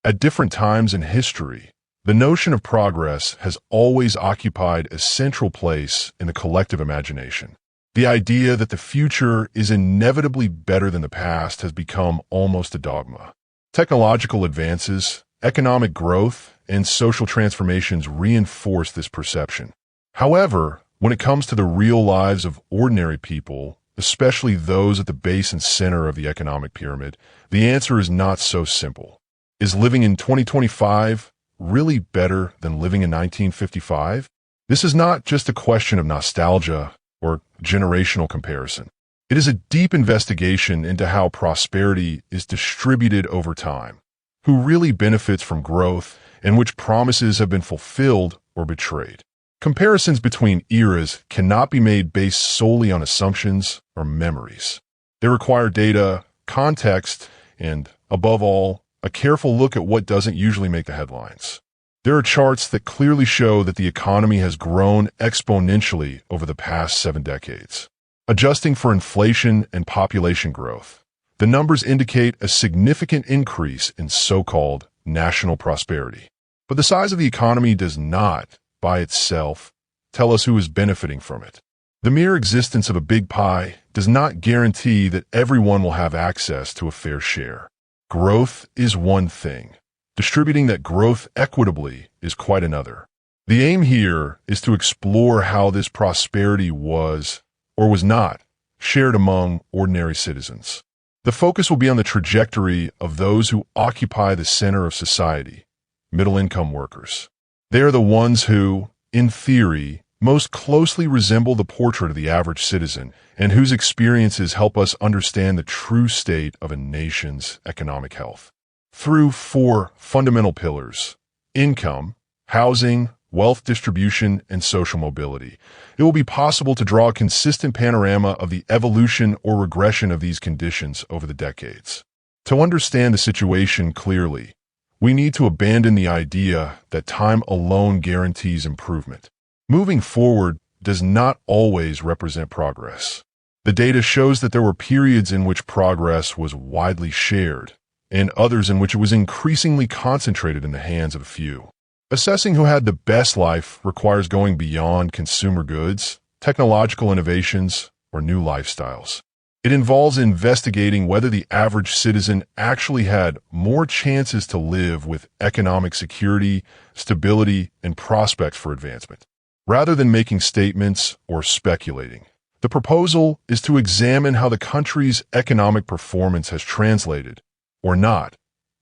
At different times in history, the notion of progress has always occupied a central place in the collective imagination. The idea that the future is inevitably better than the past has become almost a dogma. Technological advances, economic growth, and social transformations reinforce this perception. However, when it comes to the real lives of ordinary people, especially those at the base and center of the economic pyramid, the answer is not so simple. Is living in 2025 really better than living in 1955? This is not just a question of nostalgia or generational comparison. It is a deep investigation into how prosperity is distributed over time, who really benefits from growth, and which promises have been fulfilled or betrayed. Comparisons between eras cannot be made based solely on assumptions or memories. They require data, context, and, above all, a careful look at what doesn't usually make the headlines. There are charts that clearly show that the economy has grown exponentially over the past 7 decades. Adjusting for inflation and population growth, the numbers indicate a significant increase in so-called national prosperity. But the size of the economy does not, by itself, tell us who is benefiting from it. The mere existence of a big pie does not guarantee that everyone will have access to a fair share. Growth is one thing. Distributing that growth equitably is quite another. The aim here is to explore how this prosperity was, or was not, shared among ordinary citizens. The focus will be on the trajectory of those who occupy the center of society, middle-income workers. They are the ones who, in theory, most closely resemble the portrait of the average citizen and whose experiences help us understand the true state of a nation's economic health. Through 4 fundamental pillars: income, housing, wealth distribution, and social mobility, it will be possible to draw a consistent panorama of the evolution or regression of these conditions over the decades. To understand the situation clearly, we need to abandon the idea that time alone guarantees improvement. Moving forward does not always represent progress. The data shows that there were periods in which progress was widely shared, and others in which it was increasingly concentrated in the hands of a few. Assessing who had the best life requires going beyond consumer goods, technological innovations, or new lifestyles. It involves investigating whether the average citizen actually had more chances to live with economic security, stability, and prospects for advancement. Rather than making statements or speculating, the proposal is to examine how the country's economic performance has translated, or not,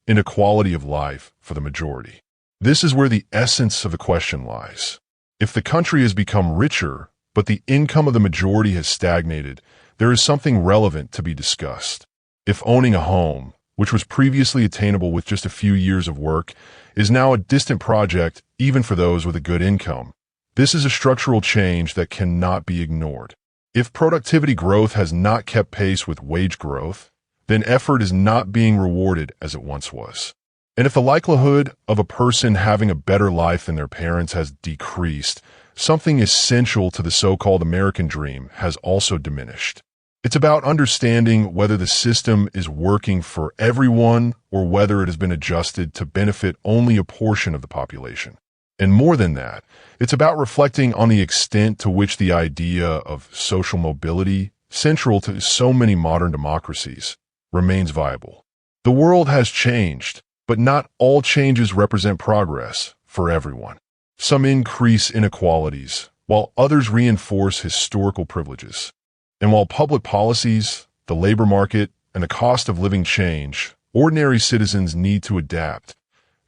into quality of life for the majority. This is where the essence of the question lies. If the country has become richer, but the income of the majority has stagnated, there is something relevant to be discussed. If owning a home, which was previously attainable with just a few years of work, is now a distant project even for those with a good income, this is a structural change that cannot be ignored. If productivity growth has not kept pace with wage growth, then effort is not being rewarded as it once was. And if the likelihood of a person having a better life than their parents has decreased, something essential to the so-called American dream has also diminished. It's about understanding whether the system is working for everyone or whether it has been adjusted to benefit only a portion of the population. And more than that, it's about reflecting on the extent to which the idea of social mobility, central to so many modern democracies, remains viable. The world has changed, but not all changes represent progress for everyone. Some increase inequalities, while others reinforce historical privileges. And while public policies, the labor market, and the cost of living change, ordinary citizens need to adapt,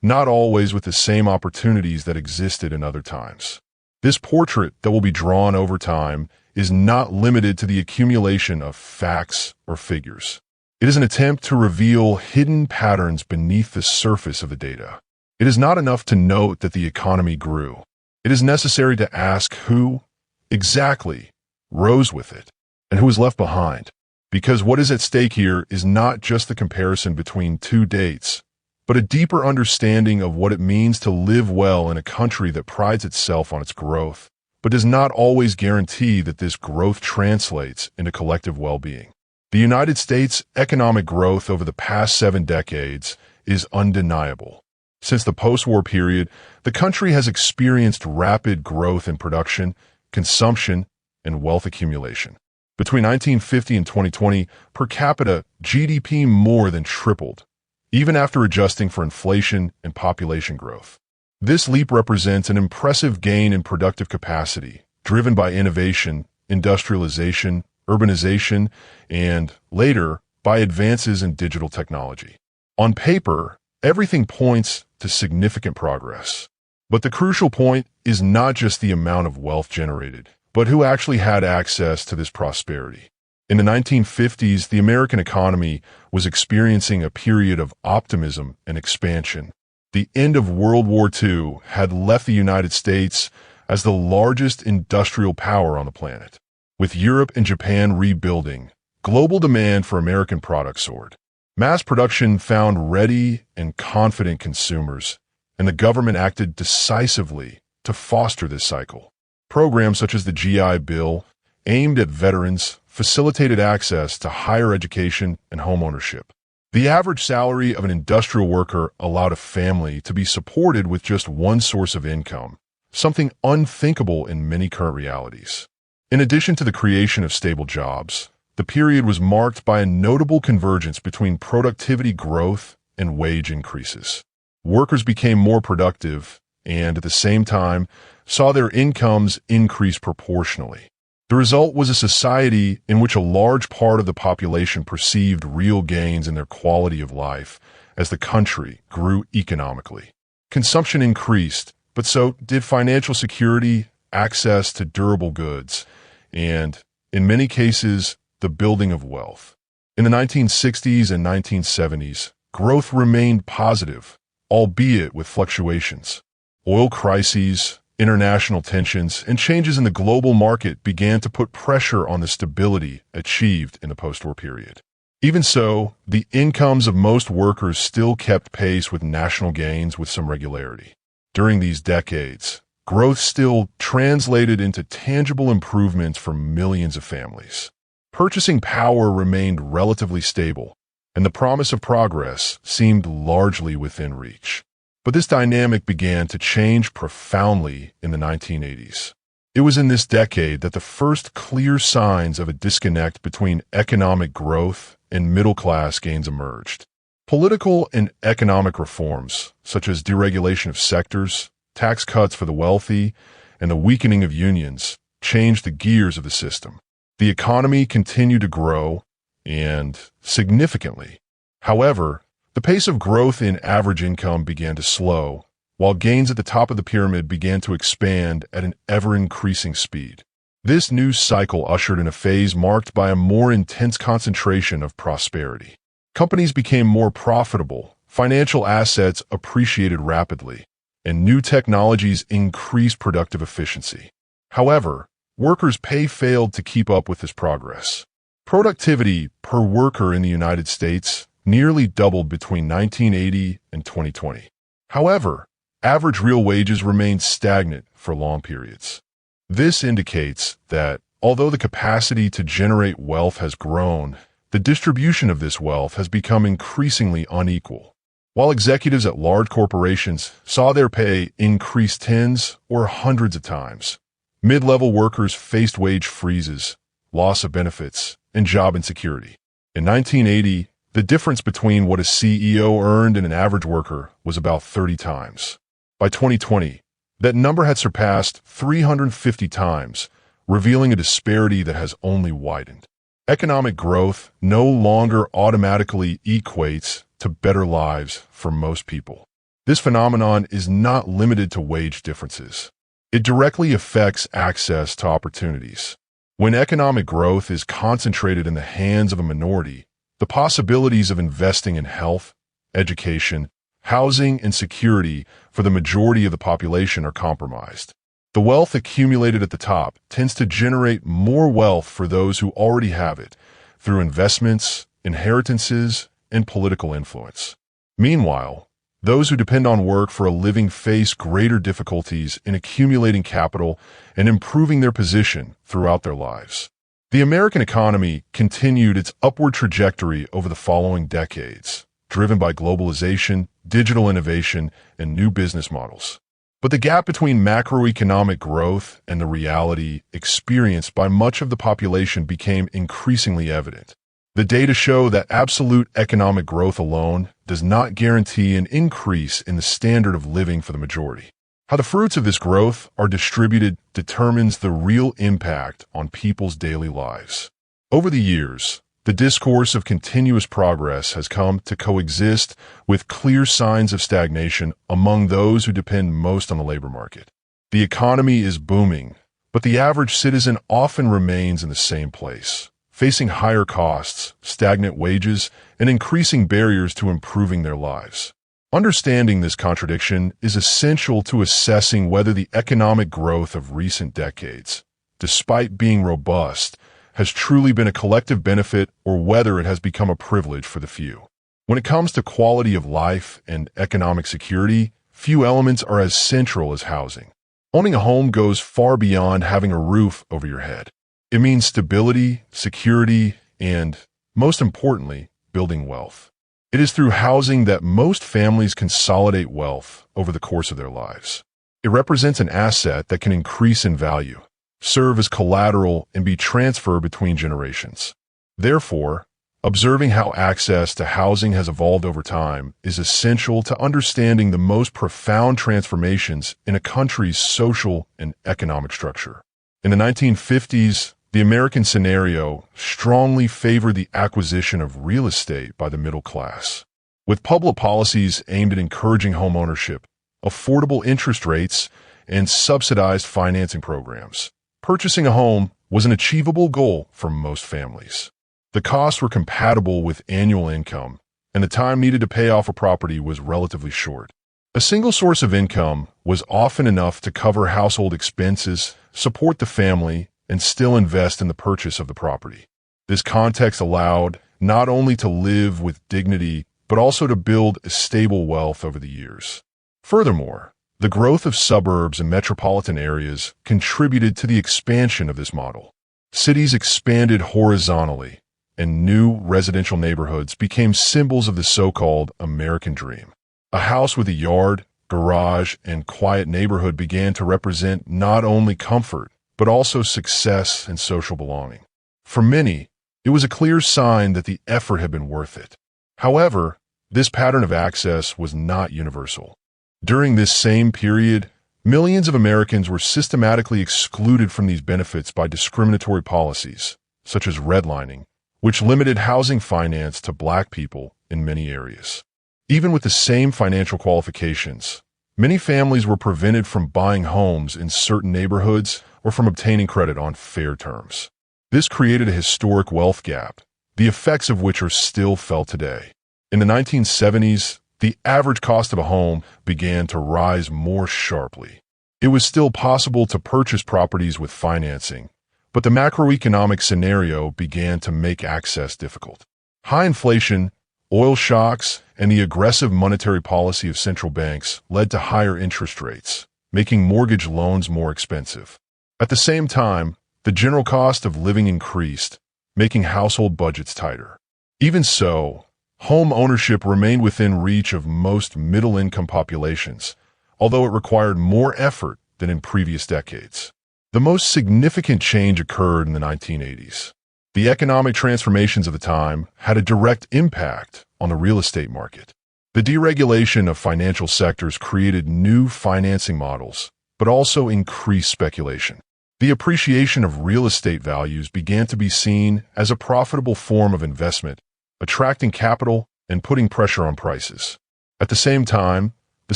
not always with the same opportunities that existed in other times. This portrait that will be drawn over time is not limited to the accumulation of facts or figures. It is an attempt to reveal hidden patterns beneath the surface of the data. It is not enough to note that the economy grew. It is necessary to ask who, exactly, rose with it, and who was left behind. Because what is at stake here is not just the comparison between 2 dates, but a deeper understanding of what it means to live well in a country that prides itself on its growth, but does not always guarantee that this growth translates into collective well-being. The United States' economic growth over the past 7 decades is undeniable. Since the post-war period, the country has experienced rapid growth in production, consumption, and wealth accumulation. Between 1950 and 2020, per capita, GDP more than tripled, even after adjusting for inflation and population growth. This leap represents an impressive gain in productive capacity, driven by innovation, industrialization, urbanization, and, later, by advances in digital technology. On paper, everything points to significant progress. But the crucial point is not just the amount of wealth generated, but who actually had access to this prosperity. In the 1950s, the American economy was experiencing a period of optimism and expansion. The end of World War II had left the United States as the largest industrial power on the planet. With Europe and Japan rebuilding, global demand for American products soared. Mass production found ready and confident consumers, and the government acted decisively to foster this cycle. Programs such as the GI Bill, aimed at veterans, facilitated access to higher education and homeownership. The average salary of an industrial worker allowed a family to be supported with just one source of income, something unthinkable in many current realities. In addition to the creation of stable jobs, the period was marked by a notable convergence between productivity growth and wage increases. Workers became more productive and, at the same time, saw their incomes increase proportionally. The result was a society in which a large part of the population perceived real gains in their quality of life as the country grew economically. Consumption increased, but so did financial security, access to durable goods, and, in many cases, the building of wealth. In the 1960s and 1970s, growth remained positive, albeit with fluctuations. Oil crises, international tensions, and changes in the global market began to put pressure on the stability achieved in the post-war period. Even so, the incomes of most workers still kept pace with national gains with some regularity. During these decades, growth still translated into tangible improvements for millions of families. Purchasing power remained relatively stable, and the promise of progress seemed largely within reach. But this dynamic began to change profoundly in the 1980s. It was in this decade that the first clear signs of a disconnect between economic growth and middle-class gains emerged. Political and economic reforms, such as deregulation of sectors, tax cuts for the wealthy, and the weakening of unions, changed the gears of the system. The economy continued to grow, and significantly. However, the pace of growth in average income began to slow, while gains at the top of the pyramid began to expand at an ever-increasing speed. This new cycle ushered in a phase marked by a more intense concentration of prosperity. Companies became more profitable, financial assets appreciated rapidly, and new technologies increased productive efficiency. However, workers' pay failed to keep up with this progress. Productivity per worker in the United States nearly doubled between 1980 and 2020. However, average real wages remained stagnant for long periods. This indicates that, although the capacity to generate wealth has grown, the distribution of this wealth has become increasingly unequal. While executives at large corporations saw their pay increase tens or hundreds of times, mid-level workers faced wage freezes, loss of benefits, and job insecurity. In 1980, the difference between what a CEO earned and an average worker was about 30 times. By 2020, that number had surpassed 350 times, revealing a disparity that has only widened. Economic growth no longer automatically equates to better lives for most people. This phenomenon is not limited to wage differences. It directly affects access to opportunities. When economic growth is concentrated in the hands of a minority, the possibilities of investing in health, education, housing, and security for the majority of the population are compromised. The wealth accumulated at the top tends to generate more wealth for those who already have it through investments, inheritances, and political influence. Meanwhile, those who depend on work for a living face greater difficulties in accumulating capital and improving their position throughout their lives. The American economy continued its upward trajectory over the following decades, driven by globalization, digital innovation, and new business models. But the gap between macroeconomic growth and the reality experienced by much of the population became increasingly evident. The data show that absolute economic growth alone does not guarantee an increase in the standard of living for the majority. How the fruits of this growth are distributed determines the real impact on people's daily lives. Over the years, the discourse of continuous progress has come to coexist with clear signs of stagnation among those who depend most on the labor market. The economy is booming, but the average citizen often remains in the same place, facing higher costs, stagnant wages, and increasing barriers to improving their lives. Understanding this contradiction is essential to assessing whether the economic growth of recent decades, despite being robust, has truly been a collective benefit or whether it has become a privilege for the few. When it comes to quality of life and economic security, few elements are as central as housing. Owning a home goes far beyond having a roof over your head. It means stability, security, and, most importantly, building wealth. It is through housing that most families consolidate wealth over the course of their lives. It represents an asset that can increase in value, serve as collateral, and be transferred between generations. Therefore, observing how access to housing has evolved over time is essential to understanding the most profound transformations in a country's social and economic structure. In the 1950s, the American scenario strongly favored the acquisition of real estate by the middle class. With public policies aimed at encouraging home ownership, affordable interest rates, and subsidized financing programs, purchasing a home was an achievable goal for most families. The costs were compatible with annual income, and the time needed to pay off a property was relatively short. A single source of income was often enough to cover household expenses, support the family, and still invest in the purchase of the property. This context allowed not only to live with dignity, but also to build a stable wealth over the years. Furthermore, the growth of suburbs and metropolitan areas contributed to the expansion of this model. Cities expanded horizontally, and new residential neighborhoods became symbols of the so-called American dream. A house with a yard, garage, and quiet neighborhood began to represent not only comfort, but also success and social belonging. For many, it was a clear sign that the effort had been worth it. However, this pattern of access was not universal. During this same period, millions of Americans were systematically excluded from these benefits by discriminatory policies, such as redlining, which limited housing finance to Black people in many areas. Even with the same financial qualifications, many families were prevented from buying homes in certain neighborhoods or from obtaining credit on fair terms. This created a historic wealth gap, the effects of which are still felt today. In the 1970s, the average cost of a home began to rise more sharply. It was still possible to purchase properties with financing, but the macroeconomic scenario began to make access difficult. High inflation, oil shocks, and the aggressive monetary policy of central banks led to higher interest rates, making mortgage loans more expensive. At the same time, the general cost of living increased, making household budgets tighter. Even so, home ownership remained within reach of most middle-income populations, although it required more effort than in previous decades. The most significant change occurred in the 1980s. The economic transformations of the time had a direct impact on the real estate market. The deregulation of financial sectors created new financing models, but also increased speculation. The appreciation of real estate values began to be seen as a profitable form of investment, attracting capital and putting pressure on prices. At the same time, the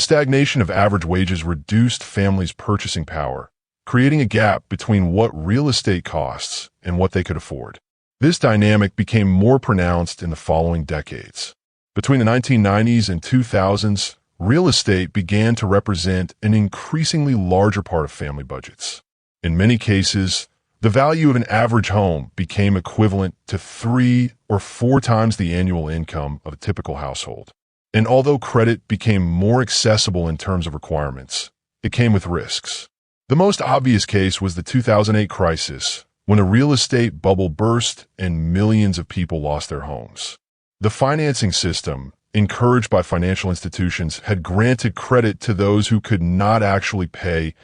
stagnation of average wages reduced families' purchasing power, creating a gap between what real estate costs and what they could afford. This dynamic became more pronounced in the following decades. Between the 1990s and 2000s, real estate began to represent an increasingly larger part of family budgets. In many cases, the value of an average home became equivalent to 3 or 4 times the annual income of a typical household. And although credit became more accessible in terms of requirements, it came with risks. The most obvious case was the 2008 crisis, when a real estate bubble burst and millions of people lost their homes. The financing system, encouraged by financial institutions, had granted credit to those who could not actually pay,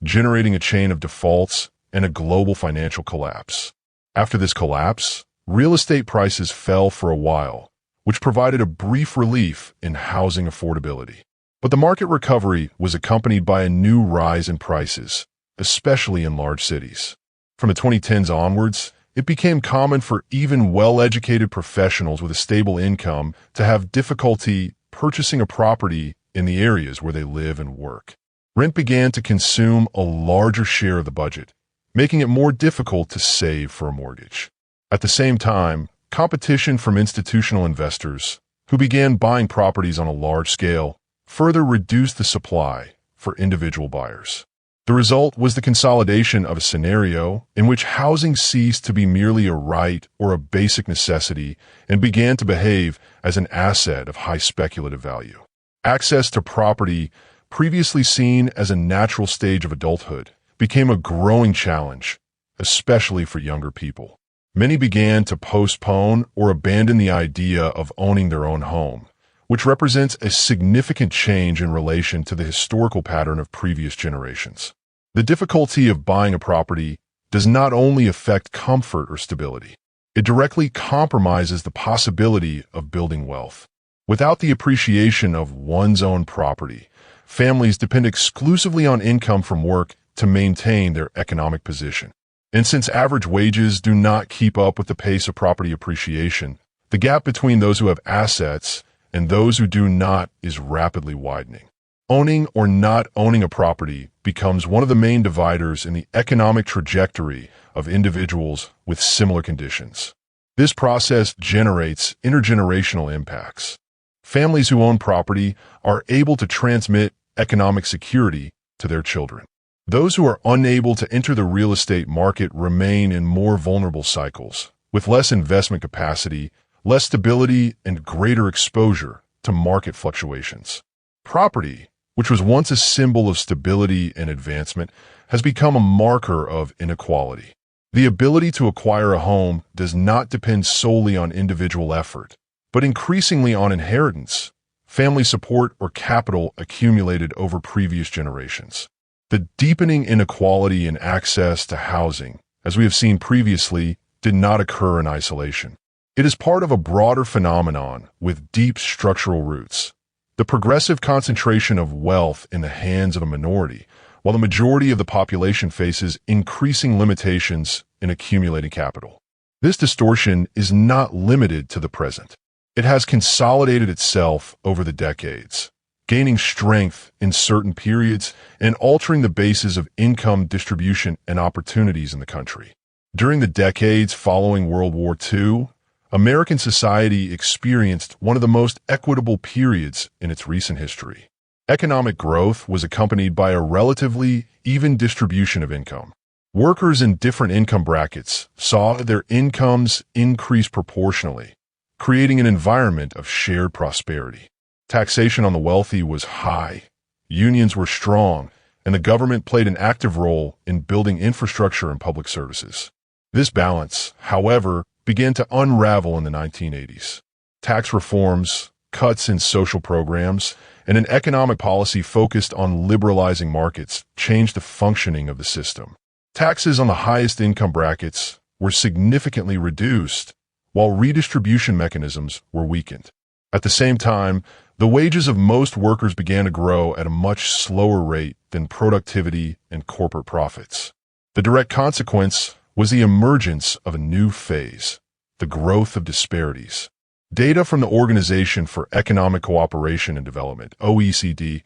generating a chain of defaults and a global financial collapse. After this collapse, real estate prices fell for a while, which provided a brief relief in housing affordability. But the market recovery was accompanied by a new rise in prices, especially in large cities. From the 2010s onwards, it became common for even well-educated professionals with a stable income to have difficulty purchasing a property in the areas where they live and work. Rent began to consume a larger share of the budget, making it more difficult to save for a mortgage. At the same time, competition from institutional investors, who began buying properties on a large scale, further reduced the supply for individual buyers. The result was the consolidation of a scenario in which housing ceased to be merely a right or a basic necessity and began to behave as an asset of high speculative value. Access to property, previously seen as a natural stage of adulthood, became a growing challenge, especially for younger people. Many began to postpone or abandon the idea of owning their own home, which represents a significant change in relation to the historical pattern of previous generations. The difficulty of buying a property does not only affect comfort or stability, it directly compromises the possibility of building wealth. Without the appreciation of one's own property, families depend exclusively on income from work to maintain their economic position. And since average wages do not keep up with the pace of property appreciation, the gap between those who have assets and those who do not is rapidly widening. Owning or not owning a property becomes one of the main dividers in the economic trajectory of individuals with similar conditions. This process generates intergenerational impacts. Families who own property are able to transmit economic security to their children. Those who are unable to enter the real estate market remain in more vulnerable cycles, with less investment capacity, less stability, and greater exposure to market fluctuations. Property, which was once a symbol of stability and advancement, has become a marker of inequality. The ability to acquire a home does not depend solely on individual effort, but increasingly on inheritance, family support, or capital accumulated over previous generations. The deepening inequality in access to housing, as we have seen previously, did not occur in isolation. It is part of a broader phenomenon with deep structural roots. The progressive concentration of wealth in the hands of a minority, while the majority of the population faces increasing limitations in accumulating capital. This distortion is not limited to the present. It has consolidated itself over the decades, gaining strength in certain periods and altering the basis of income distribution and opportunities in the country. During the decades following World War II, American society experienced one of the most equitable periods in its recent history. Economic growth was accompanied by a relatively even distribution of income. Workers in different income brackets saw their incomes increase proportionally, creating an environment of shared prosperity. Taxation on the wealthy was high, unions were strong, and the government played an active role in building infrastructure and public services. This balance, however, began to unravel in the 1980s. Tax reforms, cuts in social programs, and an economic policy focused on liberalizing markets changed the functioning of the system. Taxes on the highest income brackets were significantly reduced, while redistribution mechanisms were weakened. At the same time, the wages of most workers began to grow at a much slower rate than productivity and corporate profits. The direct consequence was the emergence of a new phase, the growth of disparities. Data from the Organization for Economic Cooperation and Development, OECD,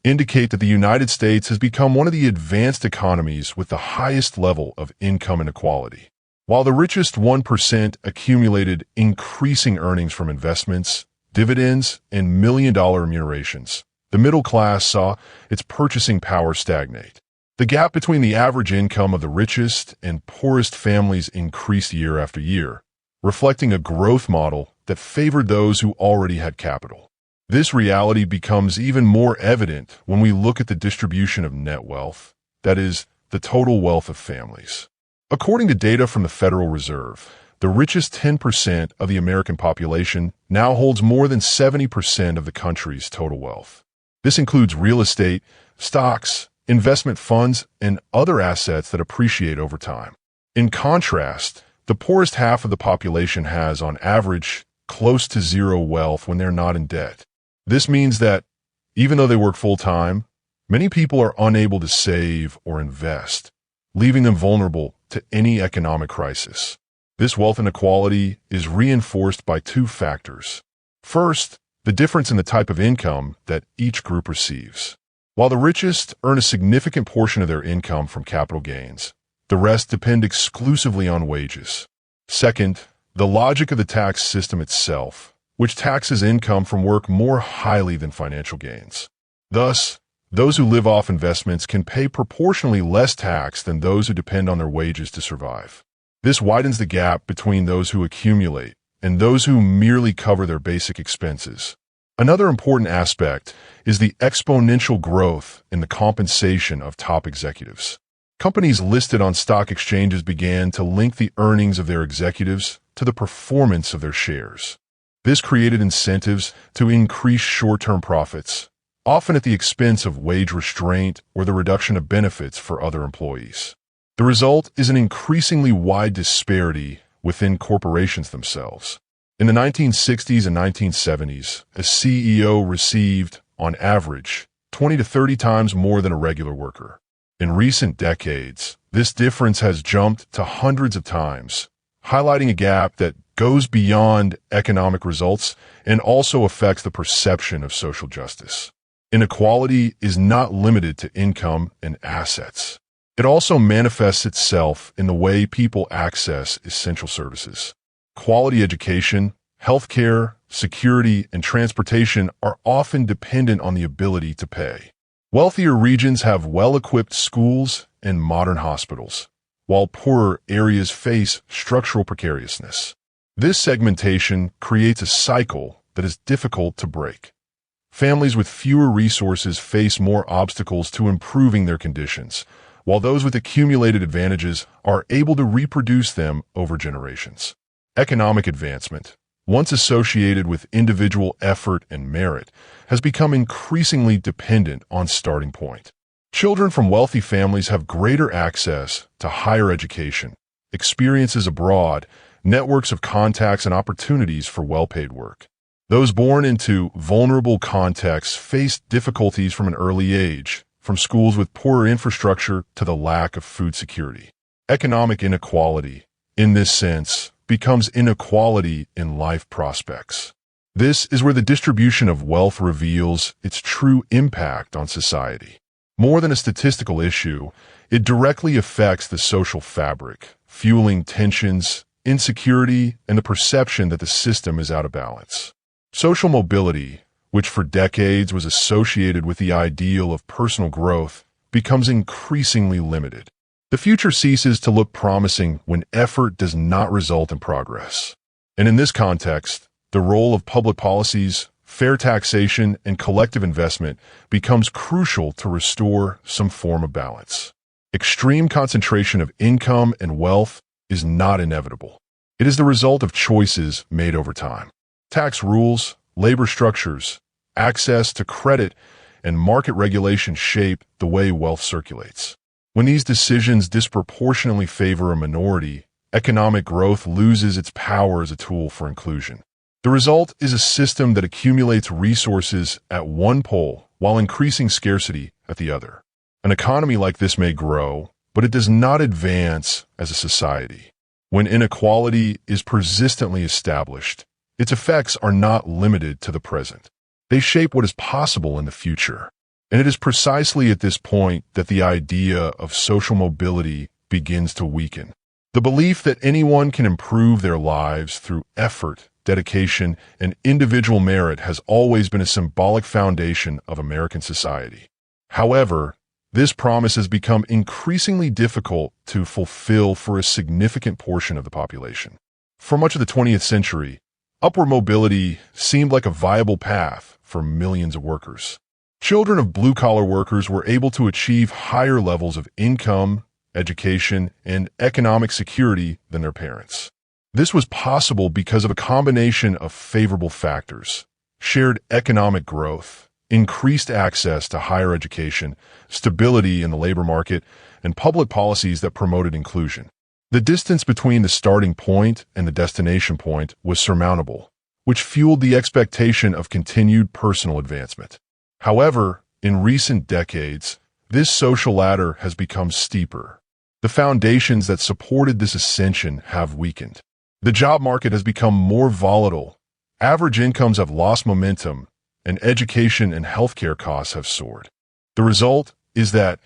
indicate that the United States has become one of the advanced economies with the highest level of income inequality. While the richest 1% accumulated increasing earnings from investments, dividends, and million-dollar remunerations, the middle class saw its purchasing power stagnate. The gap between the average income of the richest and poorest families increased year after year, reflecting a growth model that favored those who already had capital. This reality becomes even more evident when we look at the distribution of net wealth, that is, the total wealth of families. According to data from the Federal Reserve, The richest 10% of the American population now holds more than 70% of the country's total wealth. This includes real estate, stocks, investment funds, and other assets that appreciate over time. In contrast, the poorest half of the population has, on average, close to zero wealth when they're not in debt. This means that, even though they work full-time, many people are unable to save or invest, leaving them vulnerable to any economic crisis. This wealth inequality is reinforced by two factors. First, the difference in the type of income that each group receives. While the richest earn a significant portion of their income from capital gains, the rest depend exclusively on wages. Second, the logic of the tax system itself, which taxes income from work more highly than financial gains. Thus, those who live off investments can pay proportionally less tax than those who depend on their wages to survive. This widens the gap between those who accumulate and those who merely cover their basic expenses. Another important aspect is the exponential growth in the compensation of top executives. Companies listed on stock exchanges began to link the earnings of their executives to the performance of their shares. This created incentives to increase short-term profits, often at the expense of wage restraint or the reduction of benefits for other employees. The result is an increasingly wide disparity within corporations themselves. In the 1960s and 1970s, a CEO received, on average, 20 to 30 times more than a regular worker. In recent decades, this difference has jumped to hundreds of times, highlighting a gap that goes beyond economic results and also affects the perception of social justice. Inequality is not limited to income and assets. It also manifests itself in the way people access essential services. Quality education, healthcare, security, and transportation are often dependent on the ability to pay. Wealthier regions have well-equipped schools and modern hospitals, while poorer areas face structural precariousness. This segmentation creates a cycle that is difficult to break. Families with fewer resources face more obstacles to improving their conditions, while those with accumulated advantages are able to reproduce them over generations. Economic advancement, once associated with individual effort and merit, has become increasingly dependent on starting point. Children from wealthy families have greater access to higher education, experiences abroad, networks of contacts, and opportunities for well-paid work. Those born into vulnerable contexts face difficulties from an early age, from schools with poorer infrastructure to the lack of food security. Economic inequality, in this sense, becomes inequality in life prospects. This is where the distribution of wealth reveals its true impact on society. More than a statistical issue, it directly affects the social fabric, fueling tensions, insecurity, and the perception that the system is out of balance. Social mobility, which for decades was associated with the ideal of personal growth, becomes increasingly limited. The future ceases to look promising when effort does not result in progress. And in this context, the role of public policies, fair taxation, and collective investment becomes crucial to restore some form of balance. Extreme concentration of income and wealth is not inevitable. It is the result of choices made over time. Tax rules, labor structures, access to credit, and market regulation shape the way wealth circulates. When these decisions disproportionately favor a minority, economic growth loses its power as a tool for inclusion. The result is a system that accumulates resources at one pole while increasing scarcity at the other. An economy like this may grow, but it does not advance as a society. When inequality is persistently established, its effects are not limited to the present. They shape what is possible in the future. And it is precisely at this point that the idea of social mobility begins to weaken. The belief that anyone can improve their lives through effort, dedication, and individual merit has always been a symbolic foundation of American society. However, this promise has become increasingly difficult to fulfill for a significant portion of the population. For much of the 20th century, upward mobility seemed like a viable path for millions of workers. Children of blue-collar workers were able to achieve higher levels of income, education, and economic security than their parents. This was possible because of a combination of favorable factors: shared economic growth, increased access to higher education, stability in the labor market, and public policies that promoted inclusion. The distance between the starting point and the destination point was surmountable, which fueled the expectation of continued personal advancement. However, in recent decades, this social ladder has become steeper. The foundations that supported this ascension have weakened. The job market has become more volatile. Average incomes have lost momentum, and education and healthcare costs have soared. The result is that,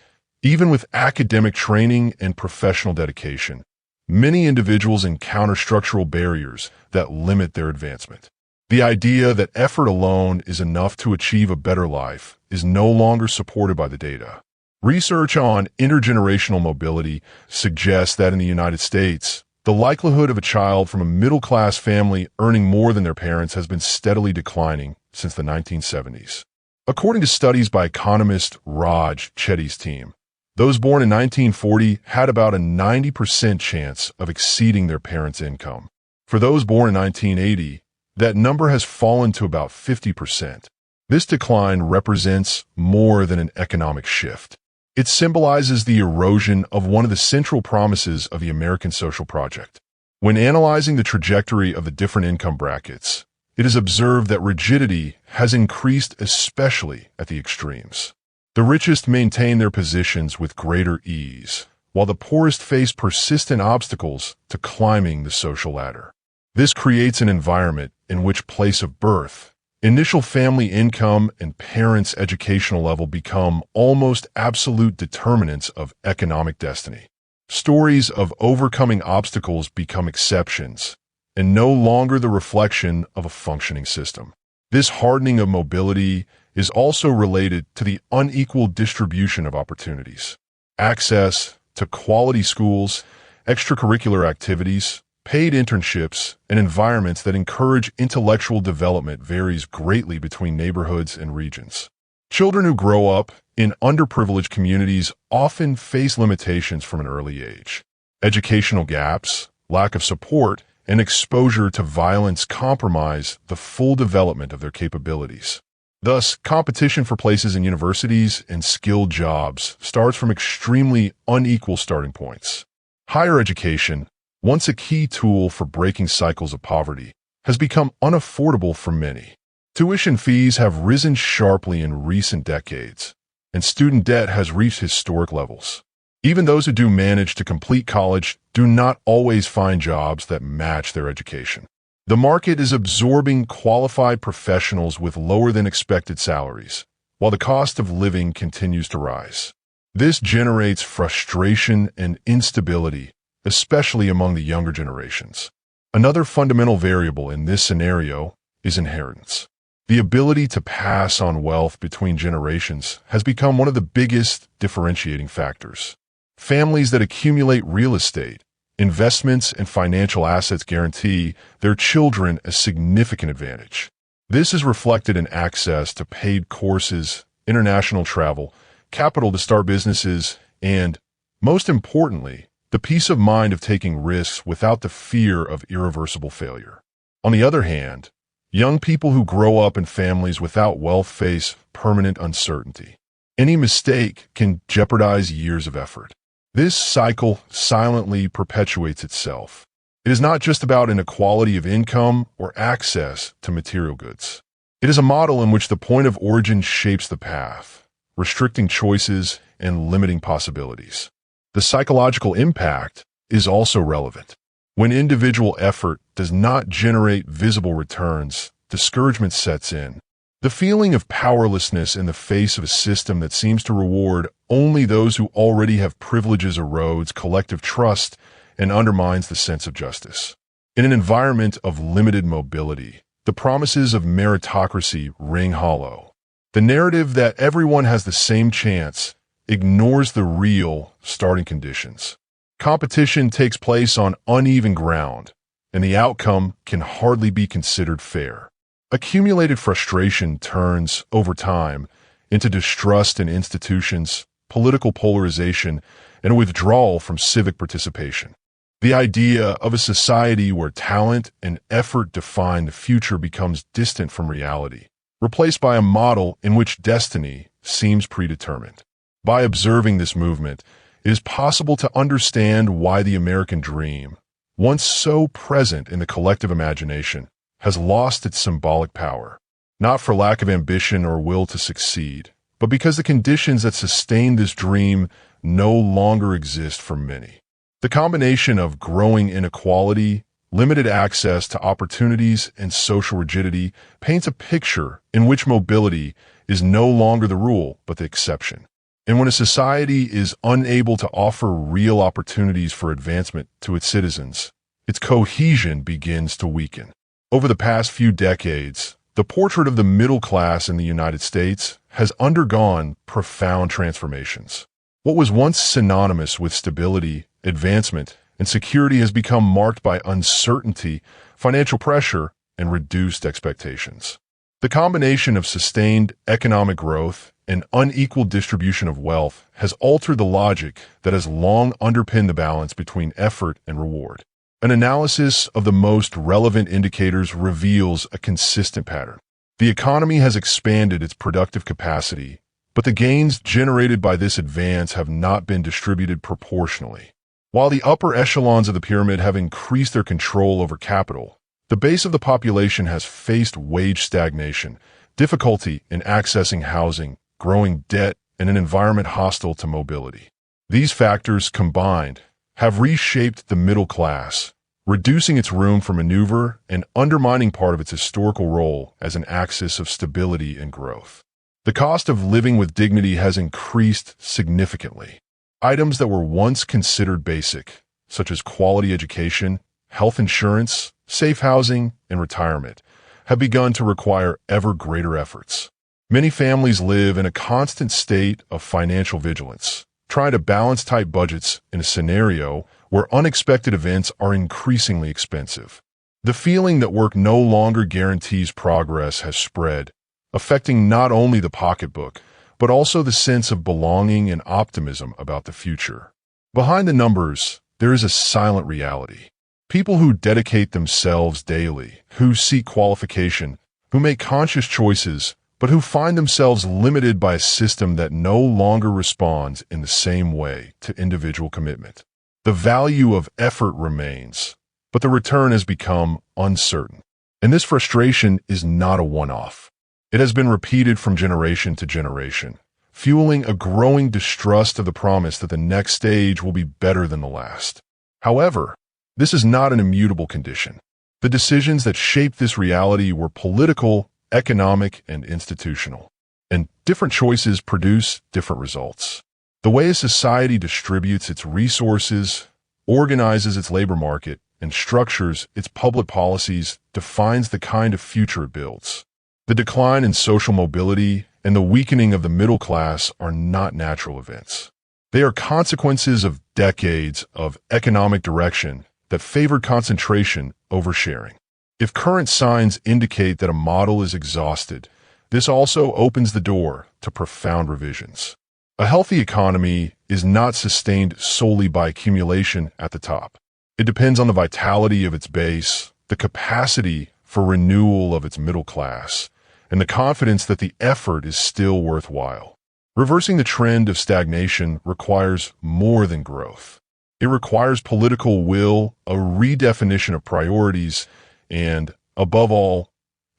even with academic training and professional dedication, many individuals encounter structural barriers that limit their advancement. The idea that effort alone is enough to achieve a better life is no longer supported by the data. Research on intergenerational mobility suggests that in the United States, the likelihood of a child from a middle-class family earning more than their parents has been steadily declining since the 1970s. According to studies by economist Raj Chetty's team, those born in 1940 had about a 90% chance of exceeding their parents' income. For those born in 1980, that number has fallen to about 50%. This decline represents more than an economic shift. It symbolizes the erosion of one of the central promises of the American social project. When analyzing the trajectory of the different income brackets, it is observed that rigidity has increased, especially at the extremes. The richest maintain their positions with greater ease, while the poorest face persistent obstacles to climbing the social ladder. This creates an environment in which place of birth, initial family income, and parents' educational level become almost absolute determinants of economic destiny. Stories of overcoming obstacles become exceptions, and no longer the reflection of a functioning system. This hardening of mobility is also related to the unequal distribution of opportunities. Access to quality schools, extracurricular activities, paid internships, and environments that encourage intellectual development varies greatly between neighborhoods and regions. Children who grow up in underprivileged communities often face limitations from an early age. Educational gaps, lack of support, and exposure to violence compromise the full development of their capabilities. Thus, competition for places in universities and skilled jobs starts from extremely unequal starting points. Higher education, once a key tool for breaking cycles of poverty, has become unaffordable for many. Tuition fees have risen sharply in recent decades, and student debt has reached historic levels. Even those who do manage to complete college do not always find jobs that match their education. The market is absorbing qualified professionals with lower than expected salaries, while the cost of living continues to rise. This generates frustration and instability, especially among the younger generations. Another fundamental variable in this scenario is inheritance. The ability to pass on wealth between generations has become one of the biggest differentiating factors. Families that accumulate real estate, investments, and financial assets guarantee their children a significant advantage. This is reflected in access to paid courses, international travel, capital to start businesses, and, most importantly, the peace of mind of taking risks without the fear of irreversible failure. On the other hand, young people who grow up in families without wealth face permanent uncertainty. Any mistake can jeopardize years of effort. This cycle silently perpetuates itself. It is not just about inequality of income or access to material goods. It is a model in which the point of origin shapes the path, restricting choices and limiting possibilities. The psychological impact is also relevant. When individual effort does not generate visible returns, discouragement sets in. The feeling of powerlessness in the face of a system that seems to reward only those who already have privileges erodes collective trust and undermines the sense of justice. In an environment of limited mobility, the promises of meritocracy ring hollow. The narrative that everyone has the same chance ignores the real starting conditions. Competition takes place on uneven ground, and the outcome can hardly be considered fair. Accumulated frustration turns, over time, into distrust in institutions, political polarization, and withdrawal from civic participation. The idea of a society where talent and effort define the future becomes distant from reality, replaced by a model in which destiny seems predetermined. By observing this movement, it is possible to understand why the American dream, once so present in the collective imagination, has lost its symbolic power, not for lack of ambition or will to succeed, but because the conditions that sustain this dream no longer exist for many. The combination of growing inequality, limited access to opportunities, and social rigidity paints a picture in which mobility is no longer the rule but the exception. And when a society is unable to offer real opportunities for advancement to its citizens, its cohesion begins to weaken. Over the past few decades, the portrait of the middle class in the United States has undergone profound transformations. What was once synonymous with stability, advancement, and security has become marked by uncertainty, financial pressure, and reduced expectations. The combination of sustained economic growth and unequal distribution of wealth has altered the logic that has long underpinned the balance between effort and reward. An analysis of the most relevant indicators reveals a consistent pattern. The economy has expanded its productive capacity, but the gains generated by this advance have not been distributed proportionally. While the upper echelons of the pyramid have increased their control over capital, the base of the population has faced wage stagnation, difficulty in accessing housing, growing debt, and an environment hostile to mobility. These factors combined have reshaped the middle class, reducing its room for maneuver and undermining part of its historical role as an axis of stability and growth. The cost of living with dignity has increased significantly. Items that were once considered basic, such as quality education, health insurance, safe housing, and retirement, have begun to require ever greater efforts. Many families live in a constant state of financial vigilance, trying to balance tight budgets in a scenario where unexpected events are increasingly expensive. The feeling that work no longer guarantees progress has spread, affecting not only the pocketbook, but also the sense of belonging and optimism about the future. Behind the numbers, there is a silent reality. People who dedicate themselves daily, who seek qualification, who make conscious choices, but who find themselves limited by a system that no longer responds in the same way to individual commitment. The value of effort remains, but the return has become uncertain. And this frustration is not a one-off. It has been repeated from generation to generation, fueling a growing distrust of the promise that the next stage will be better than the last. However, this is not an immutable condition. The decisions that shaped this reality were political, economic, and institutional. And different choices produce different results. The way a society distributes its resources, organizes its labor market, and structures its public policies defines the kind of future it builds. The decline in social mobility and the weakening of the middle class are not natural events. They are consequences of decades of economic direction that favored concentration over sharing. If current signs indicate that a model is exhausted, this also opens the door to profound revisions. A healthy economy is not sustained solely by accumulation at the top. It depends on the vitality of its base, the capacity for renewal of its middle class, and the confidence that the effort is still worthwhile. Reversing the trend of stagnation requires more than growth. It requires political will, a redefinition of priorities, and, above all,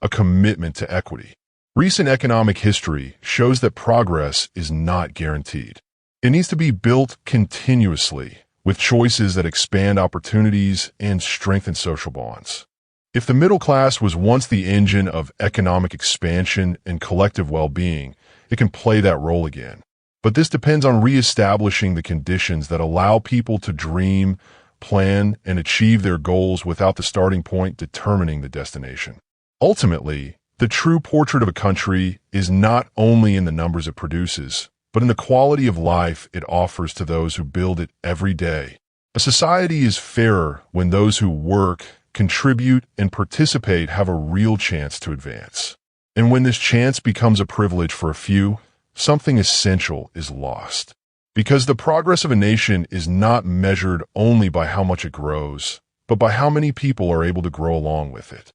a commitment to equity. Recent economic history shows that progress is not guaranteed. It needs to be built continuously, with choices that expand opportunities and strengthen social bonds. If the middle class was once the engine of economic expansion and collective well-being, it can play that role again. But this depends on reestablishing the conditions that allow people to dream, plan, and achieve their goals without the starting point determining the destination. Ultimately, the true portrait of a country is not only in the numbers it produces, but in the quality of life it offers to those who build it every day. A society is fairer when those who work, contribute, and participate have a real chance to advance. And when this chance becomes a privilege for a few, something essential is lost. Because the progress of a nation is not measured only by how much it grows, but by how many people are able to grow along with it.